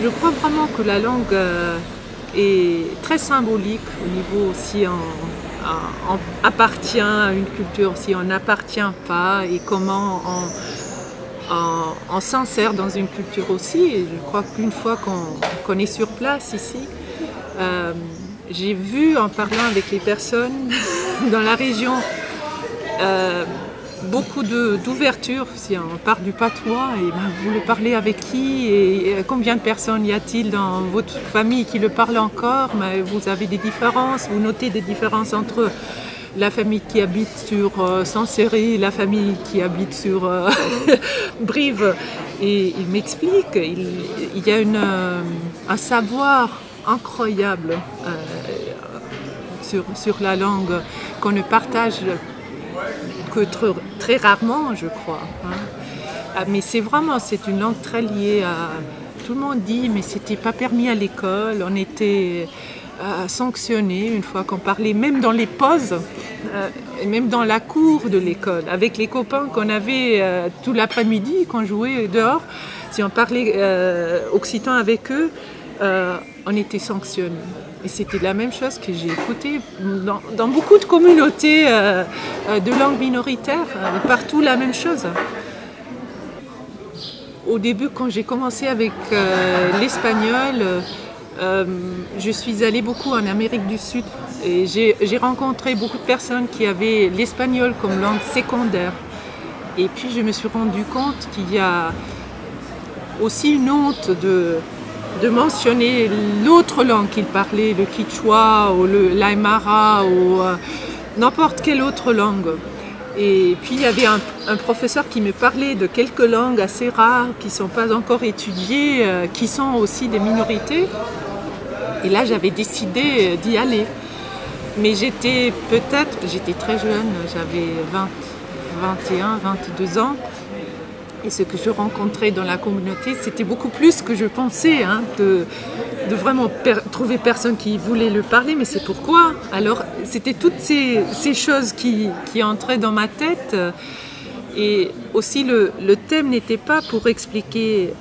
Je crois vraiment que la langue est très symbolique au niveau si on appartient à une culture, si on n'appartient pas et comment on s'insère dans une culture aussi. Et je crois qu'une fois qu'on est sur place ici, j'ai vu en parlant avec les personnes dans la région beaucoup d'ouverture. Si on part du patois, et vous le parlez avec qui et combien de personnes y a-t-il dans votre famille qui le parlent encore? Mais vous avez des différences, vous notez des différences entre la famille qui habite sur Sancerre, la famille qui habite sur Brive. Et il m'explique, il y a un savoir incroyable sur la langue qu'on ne partage que très rarement, je crois. Mais c'est une langue très liée à... Tout le monde dit, mais c'était pas permis à l'école, on était sanctionnés une fois qu'on parlait, même dans les pauses, et même dans la cour de l'école, avec les copains qu'on avait tout l'après-midi, qu'on jouait dehors. Si on parlait occitan avec eux, on était sanctionnés. Et c'était la même chose que j'ai écouté dans beaucoup de communautés de langue minoritaire, partout la même chose. Au début, quand j'ai commencé avec l'espagnol, je suis allée beaucoup en Amérique du Sud et j'ai rencontré beaucoup de personnes qui avaient l'espagnol comme langue secondaire. Et puis je me suis rendu compte qu'il y a aussi une honte de mentionner l'autre langue qu'ils parlaient, le quichua ou l'aymara ou n'importe quelle autre langue. Et puis il y avait un professeur qui me parlait de quelques langues assez rares qui ne sont pas encore étudiées, qui sont aussi des minorités. Et là j'avais décidé d'y aller. Mais j'étais très jeune, j'avais 21, 22 ans. Et ce que je rencontrais dans la communauté, c'était beaucoup plus que je pensais, de vraiment trouver personne qui voulait le parler. Mais c'est pourquoi. Alors, c'était toutes ces choses qui entraient dans ma tête. Et aussi, le thème n'était pas pour expliquer...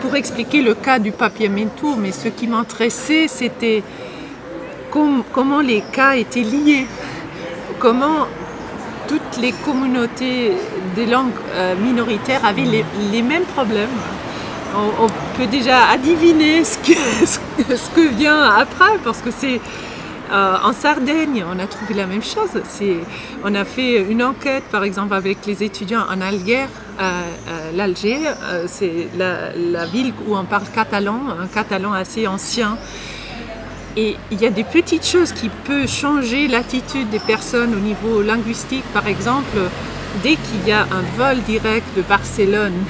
pour expliquer le cas du papiamento, mais ce qui m'intéressait, c'était comment les cas étaient liés. Comment toutes les communautés des langues minoritaires avaient les mêmes problèmes. On peut déjà adiviner ce que vient après, parce que c'est en Sardaigne, on a trouvé la même chose. On a fait une enquête, par exemple, avec les étudiants en Alger. L'Alger, c'est la ville où on parle catalan, un catalan assez ancien. Et il y a des petites choses qui peuvent changer l'attitude des personnes au niveau linguistique. Par exemple, dès qu'il y a un vol direct de Barcelone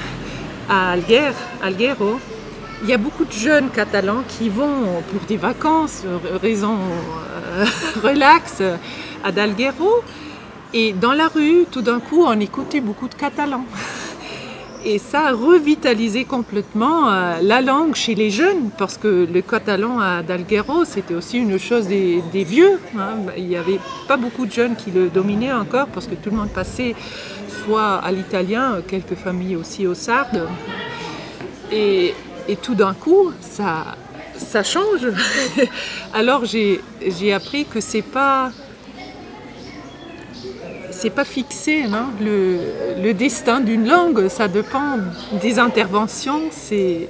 à Alguero, il y a beaucoup de jeunes catalans qui vont pour des vacances, raison relax, à Alguero. Et dans la rue, tout d'un coup, on écoutait beaucoup de catalans. Et ça a revitalisé complètement la langue chez les jeunes, parce que le catalan à d'Alguero, c'était aussi une chose des vieux. Il n'y avait pas beaucoup de jeunes qui le dominaient encore, parce que tout le monde passait soit à l'italien, quelques familles aussi au sarde. Et tout d'un coup, ça change. Alors j'ai appris que c'est pas fixé, le destin d'une langue, ça dépend des interventions, c'est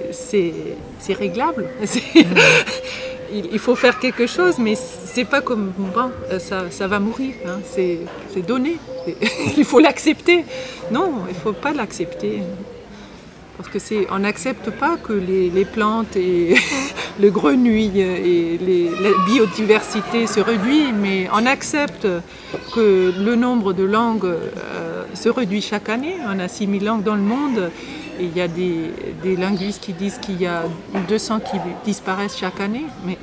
réglable. Il faut faire quelque chose, mais c'est pas comme ça va mourir, c'est donné. Il faut l'accepter. Non, il faut pas l'accepter. Parce que on n'accepte pas que les plantes et le grenouille et la biodiversité se réduisent, mais on accepte que le nombre de langues se réduit chaque année. On a 6000 langues dans le monde et il y a des linguistes qui disent qu'il y a 200 qui disparaissent chaque année. Mais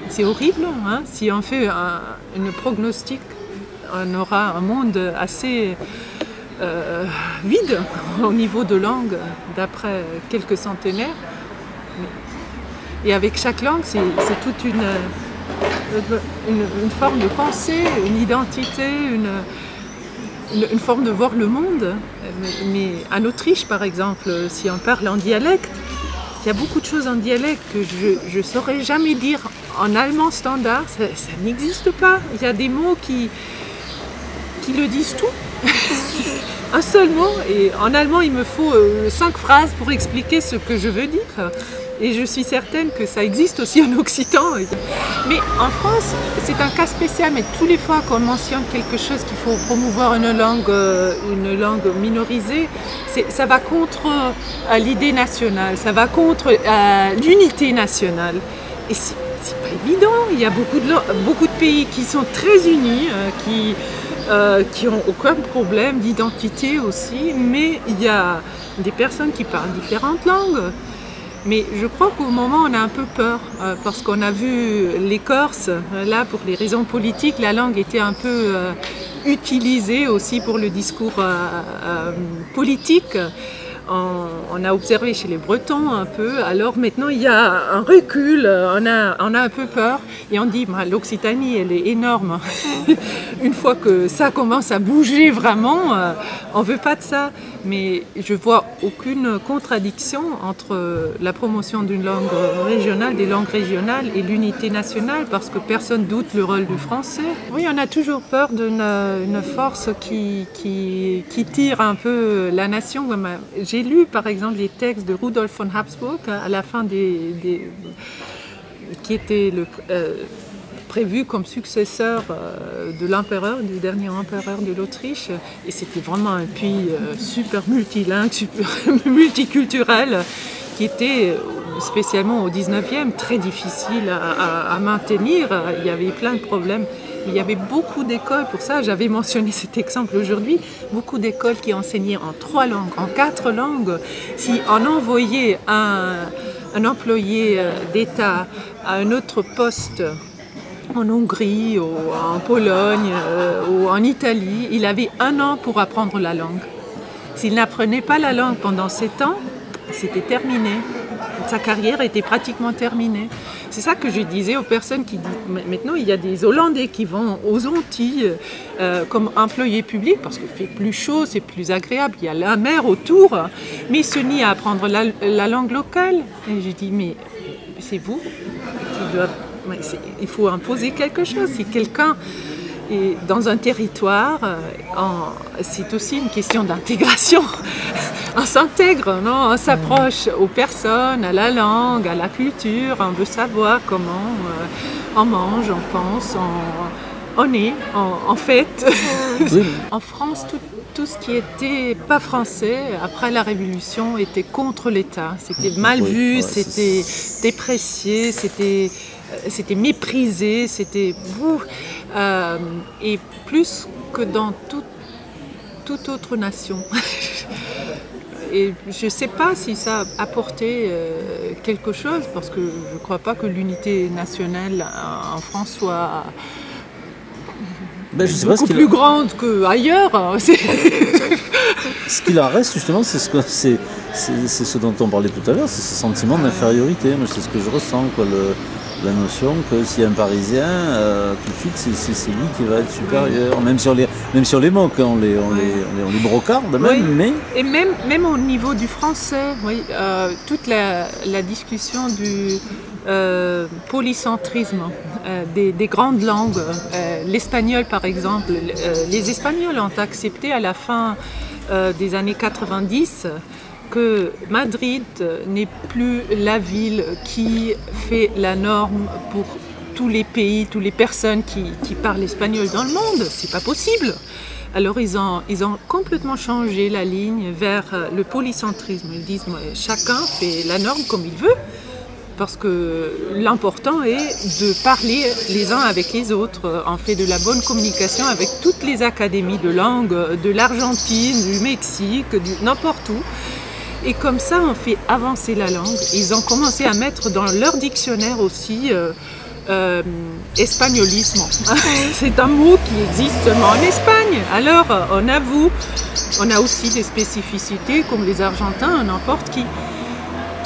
c'est horrible, Si on fait une prognostic, on aura un monde assez... vide au niveau de langue d'après quelques centenaires. Et avec chaque langue, c'est toute une forme de pensée, une identité, une forme de voir le monde. Mais en Autriche, par exemple, si on parle en dialecte, il y a beaucoup de choses en dialecte que je ne saurais jamais dire en allemand standard. Ça n'existe pas. Il y a des mots qui le disent tout. Un seul mot. Et en allemand, il me faut 5 phrases pour expliquer ce que je veux dire. Et je suis certaine que ça existe aussi en occitan. Mais en France, c'est un cas spécial. Mais tous les fois qu'on mentionne quelque chose qu'il faut promouvoir une langue minorisée, ça va contre l'idée nationale, ça va contre l'unité nationale. Et c'est pas évident. Il y a beaucoup de pays qui sont très unis, qui n'ont aucun problème d'identité aussi. Mais il y a des personnes qui parlent différentes langues. Mais je crois qu'au moment, on a un peu peur, parce qu'on a vu les Corses, là, pour les raisons politiques, la langue était un peu utilisée aussi pour le discours politique. On a observé chez les Bretons un peu, alors maintenant il y a un recul, on a un peu peur et on dit l'Occitanie elle est énorme. Une fois que ça commence à bouger vraiment, on ne veut pas de ça. Mais je vois aucune contradiction entre la promotion d'une langue régionale, des langues régionales et l'unité nationale, parce que personne doute le rôle du français. Oui, on a toujours peur d'une force qui tire un peu la nation. J'ai lu par exemple les textes de Rudolf von Habsburg à la fin qui était prévu comme successeur de l'empereur, du dernier empereur de l'Autriche. Et c'était vraiment un pays super multilingue, super multiculturel, qui était, spécialement au 19e, très difficile à maintenir. Il y avait plein de problèmes. Il y avait beaucoup d'écoles, pour ça j'avais mentionné cet exemple aujourd'hui, beaucoup d'écoles qui enseignaient en 3 langues, en 4 langues. Si on envoyait un employé d'État à un autre poste, en Hongrie, ou en Pologne, ou en Italie, il avait 1 an pour apprendre la langue. S'il n'apprenait pas la langue pendant 7 ans, c'était terminé. Sa carrière était pratiquement terminée. C'est ça que je disais aux personnes qui disent, maintenant il y a des Hollandais qui vont aux Antilles comme employés publics parce qu'il fait plus chaud, c'est plus agréable, il y a la mer autour, mais ils se nient à apprendre la langue locale. Et je dis, mais c'est vous qui doivent... Il faut imposer quelque chose. Si quelqu'un est dans un territoire, c'est aussi une question d'intégration. On s'intègre, non? On s'approche aux personnes, à la langue, à la culture. On veut savoir comment on mange, on pense, on est, en fait. Oui. En France, tout ce qui était pas français, après la Révolution, était contre l'État. C'était mal vu, ouais, c'était déprécié, c'était méprisé, c'était et plus que dans toute autre nation. Et je ne sais pas si ça a apporté quelque chose, parce que je ne crois pas que l'unité nationale en France soit beaucoup plus grande qu'ailleurs. Ce qu'il en reste justement, c'est ce dont on parlait tout à l'heure, c'est ce sentiment d'infériorité. C'est ce que je ressens, quoi, la notion que s'il y a un Parisien, tout de suite c'est lui qui va être supérieur, même si on les moque, on les brocarde même, oui. Mais... Et même au niveau du français, oui, toute la discussion du polycentrisme des grandes langues, l'espagnol par exemple, les Espagnols ont accepté à la fin des années 90 que Madrid n'est plus la ville qui fait la norme pour tous les pays, toutes les personnes qui parlent espagnol dans le monde. C'est pas possible. Alors ils ont complètement changé la ligne vers le polycentrisme. Ils disent chacun fait la norme comme il veut, parce que l'important est de parler les uns avec les autres. On fait de la bonne communication avec toutes les académies de langue, de l'Argentine, du Mexique, n'importe où. Et comme ça, on fait avancer la langue. Ils ont commencé à mettre dans leur dictionnaire aussi espagnolisme. C'est un mot qui existe seulement en Espagne. Alors, on a aussi des spécificités comme les Argentins, n'importe qui.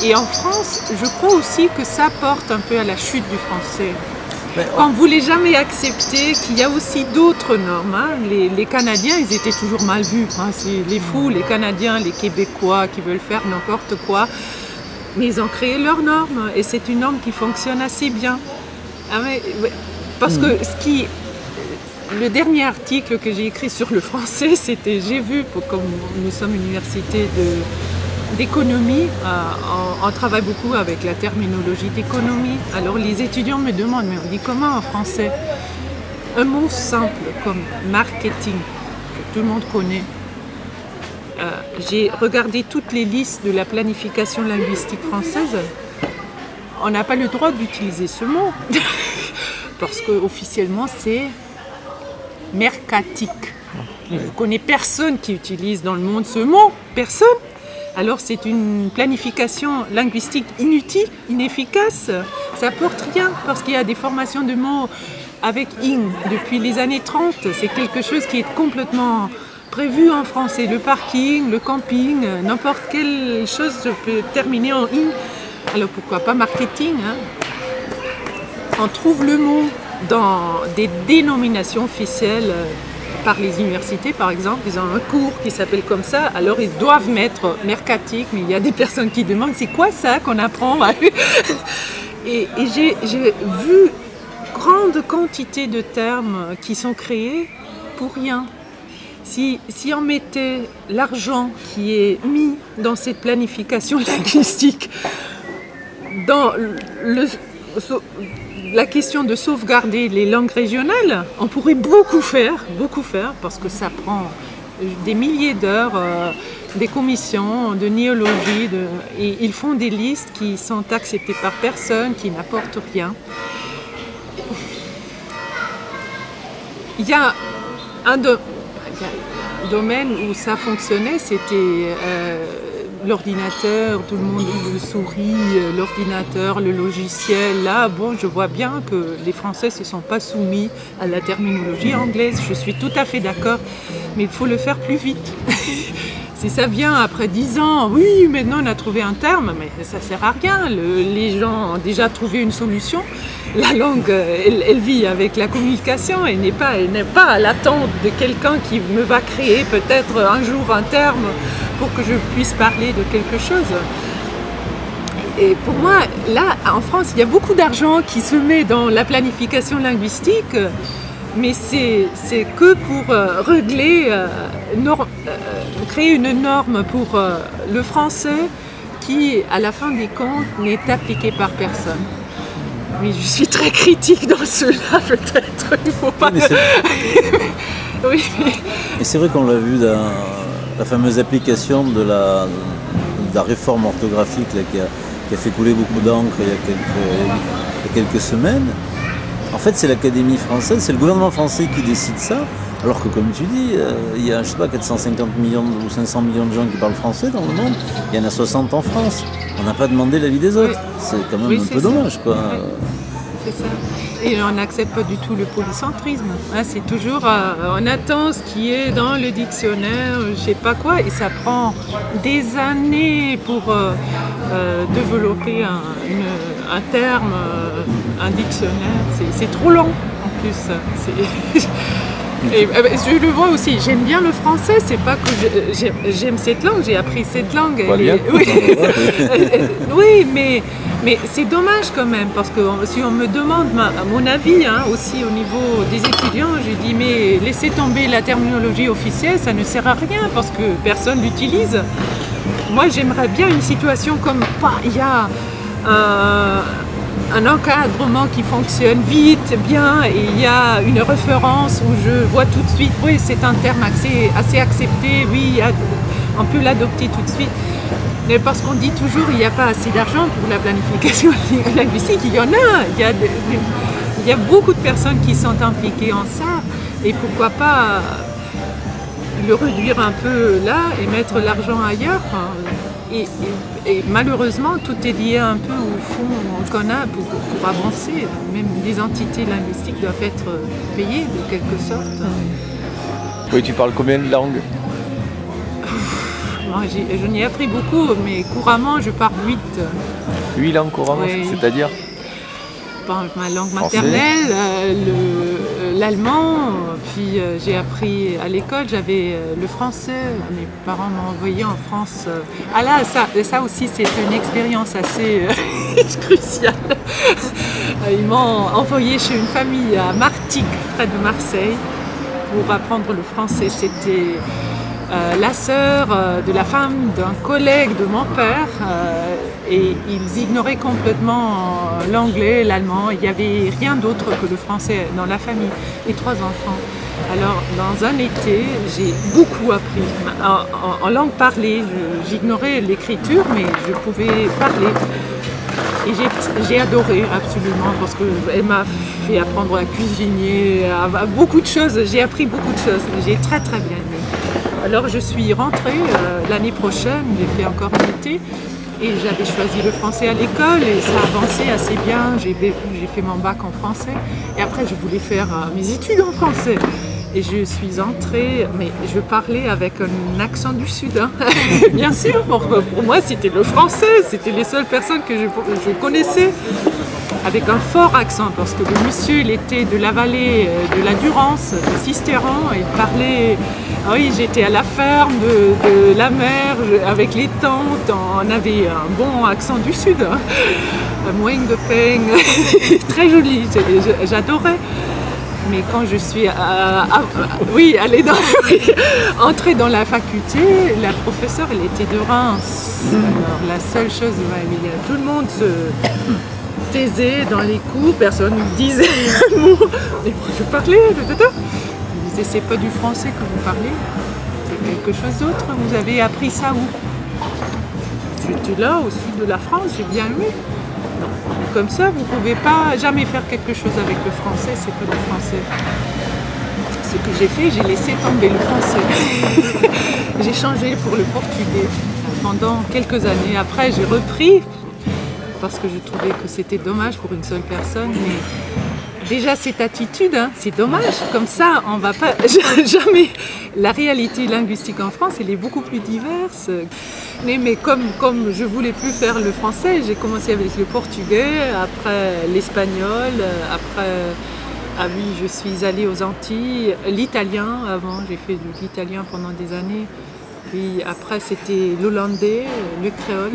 Et en France, je crois aussi que ça porte un peu à la chute du français. qu'on ne voulait jamais accepter qu'il y a aussi d'autres normes. Hein. Les Canadiens, ils étaient toujours mal vus. Hein. C'est les fous, les Canadiens, les Québécois qui veulent faire n'importe quoi. Mais ils ont créé leurs normes et c'est une norme qui fonctionne assez bien. Ah, parce que le dernier article que j'ai écrit sur le français, c'était, j'ai vu, comme nous sommes une université d'économie, on travaille beaucoup avec la terminologie d'économie. Alors les étudiants me demandent, mais on dit comment en français? Un mot simple comme marketing, que tout le monde connaît. J'ai regardé toutes les listes de la planification linguistique française. On n'a pas le droit d'utiliser ce mot, parce qu'officiellement c'est mercatique. Je ne connais personne qui utilise dans le monde ce mot, personne. Alors c'est une planification linguistique inutile, inefficace, ça n'apporte rien, parce qu'il y a des formations de mots avec ing depuis les années 30, c'est quelque chose qui est complètement prévu en français, le parking, le camping, n'importe quelle chose peut terminer en ing. Alors pourquoi pas marketing, hein? On trouve le mot dans des dénominations officielles par les universités, par exemple. Ils ont un cours qui s'appelle comme ça, alors ils doivent mettre mercatique, mais il y a des personnes qui demandent c'est quoi ça qu'on apprend? Et j'ai vu grande quantité de termes qui sont créés pour rien. Si on mettait l'argent qui est mis dans cette planification linguistique dans la question de sauvegarder les langues régionales, on pourrait beaucoup faire, parce que ça prend des milliers d'heures, des commissions de néologie, et ils font des listes qui sont acceptées par personne, qui n'apportent rien. Il y a un domaine où ça fonctionnait, c'était l'ordinateur, tout le monde le sourit, l'ordinateur, le logiciel. Là, bon, je vois bien que les Français ne se sont pas soumis à la terminologie anglaise. Je suis tout à fait d'accord, mais il faut le faire plus vite. Si ça vient après 10 ans, oui, maintenant on a trouvé un terme, mais ça ne sert à rien. Les gens ont déjà trouvé une solution. La langue, elle vit avec la communication, elle n'est pas à l'attente de quelqu'un qui me va créer peut-être un jour un terme pour que je puisse parler de quelque chose. Et pour moi, là, en France, il y a beaucoup d'argent qui se met dans la planification linguistique, mais c'est que pour régler, créer une norme pour le français qui, à la fin des comptes, n'est appliquée par personne. Mais je suis très critique dans cela, peut-être. Il ne faut pas... Oui, Et c'est vrai qu'on l'a vu dans la fameuse application de la réforme orthographique là, qui a fait couler beaucoup d'encre il y a quelques semaines. En fait, c'est l'Académie française, c'est le gouvernement français qui décide ça, alors que comme tu dis, il y a, je sais pas, 450 millions ou 500 millions de gens qui parlent français dans le monde, il y en a 60 en France. On n'a pas demandé l'avis des autres. Oui. C'est quand même un peu dommage, quoi. C'est ça. Et on n'accepte pas du tout le polycentrisme. Hein, c'est toujours, on attend ce qui est dans le dictionnaire, je sais pas quoi, et ça prend des années pour développer un terme, un dictionnaire. C'est trop long en plus. Et je le vois aussi, j'aime bien le français, c'est pas que j'aime cette langue, j'ai appris cette langue. Oui, mais c'est dommage quand même, parce que si on me demande mon avis, hein, aussi au niveau des étudiants, je dis mais laissez tomber la terminologie officielle, ça ne sert à rien parce que personne l'utilise. Moi j'aimerais bien une situation comme il y a un encadrement qui fonctionne vite, bien, et il y a une référence où je vois tout de suite, oui, c'est un terme assez accepté, oui, on peut l'adopter tout de suite. Mais parce qu'on dit toujours qu'il n'y a pas assez d'argent pour la planification linguistique, il y en a, il y a beaucoup de personnes qui sont impliquées en ça, et pourquoi pas le réduire un peu là et mettre l'argent ailleurs. Et malheureusement, tout est lié un peu au fond qu'on a pour avancer. Même les entités linguistiques doivent être payées de quelque sorte. Oui, tu parles combien de langues? Je n'ai appris beaucoup, mais couramment, je parle 8. 8 langues couramment, oui. C'est-à-dire? ma langue Français. maternelle, l'allemand, puis j'ai appris à l'école, j'avais le français, mes parents m'ont envoyé en France. Ah là, ça aussi c'est une expérience assez cruciale. Ils m'ont envoyé chez une famille à Martigues, près de Marseille, pour apprendre le français. C'était la sœur de la femme d'un collègue de mon père et ils ignoraient complètement l'anglais, l'allemand. Il n'y avait rien d'autre que le français dans la famille, les 3 enfants. Alors dans un été, j'ai beaucoup appris en langue parlée. J'ignorais l'écriture, mais je pouvais parler. Et j'ai adoré absolument parce qu'elle m'a fait apprendre à cuisiner, à beaucoup de choses. J'ai appris beaucoup de choses. J'ai très très bien aimé. Alors je suis rentrée l'année prochaine, j'ai fait encore un été et j'avais choisi le français à l'école et ça avançait assez bien. J'ai fait mon bac en français et après je voulais faire mes études en français. Et je suis entrée, mais je parlais avec un accent du Sud. Hein. Bien sûr, pour moi c'était le français, c'était les seules personnes que je connaissais. Avec un fort accent, parce que le monsieur il était de la vallée de la Durance, de Sisteron, il parlait, oui j'étais à la ferme de la mer, avec les tantes, on avait un bon accent du Sud, hein. Moing de Peng, très joli, j'adorais. Mais quand je suis entrée dans la faculté, la professeure elle était de Reims. Alors la seule chose, tout le monde se taisait dans les cours, personne ne disait un mot. Et je parlais, je disais c'est pas du français que vous parlez, c'est quelque chose d'autre. Vous avez appris ça où? J'étais là au sud de la France, j'ai bien aimé. Non. Comme ça, vous ne pouvez pas jamais faire quelque chose avec le français, c'est pas du français. Ce que j'ai fait, j'ai laissé tomber le français. J'ai changé pour le portugais pendant quelques années. Après, j'ai repris parce que je trouvais que c'était dommage pour une seule personne. Mais déjà, cette attitude, hein, c'est dommage. Comme ça, on ne va pas jamais. La réalité linguistique en France, elle est beaucoup plus diverse. Mais comme je ne voulais plus faire le français, j'ai commencé avec le portugais, après l'espagnol, après, ah oui, je suis allée aux Antilles, l'italien avant, j'ai fait de l'italien pendant des années. Puis après, c'était l'hollandais, le créole.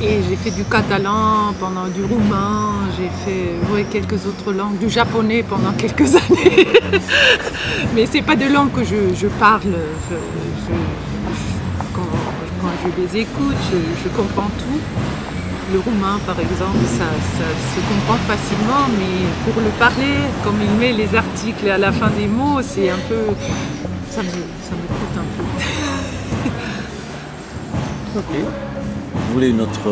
Et j'ai fait du catalan, pendant du roumain, j'ai fait quelques autres langues, du japonais pendant quelques années. Mais c'est pas de langues que je parle. Quand je les écoute, je comprends tout. Le roumain, par exemple, ça se comprend facilement, mais pour le parler, comme il met les articles à la fin des mots, c'est un peu... ça me coûte un peu. Ok. Vous voulez une autre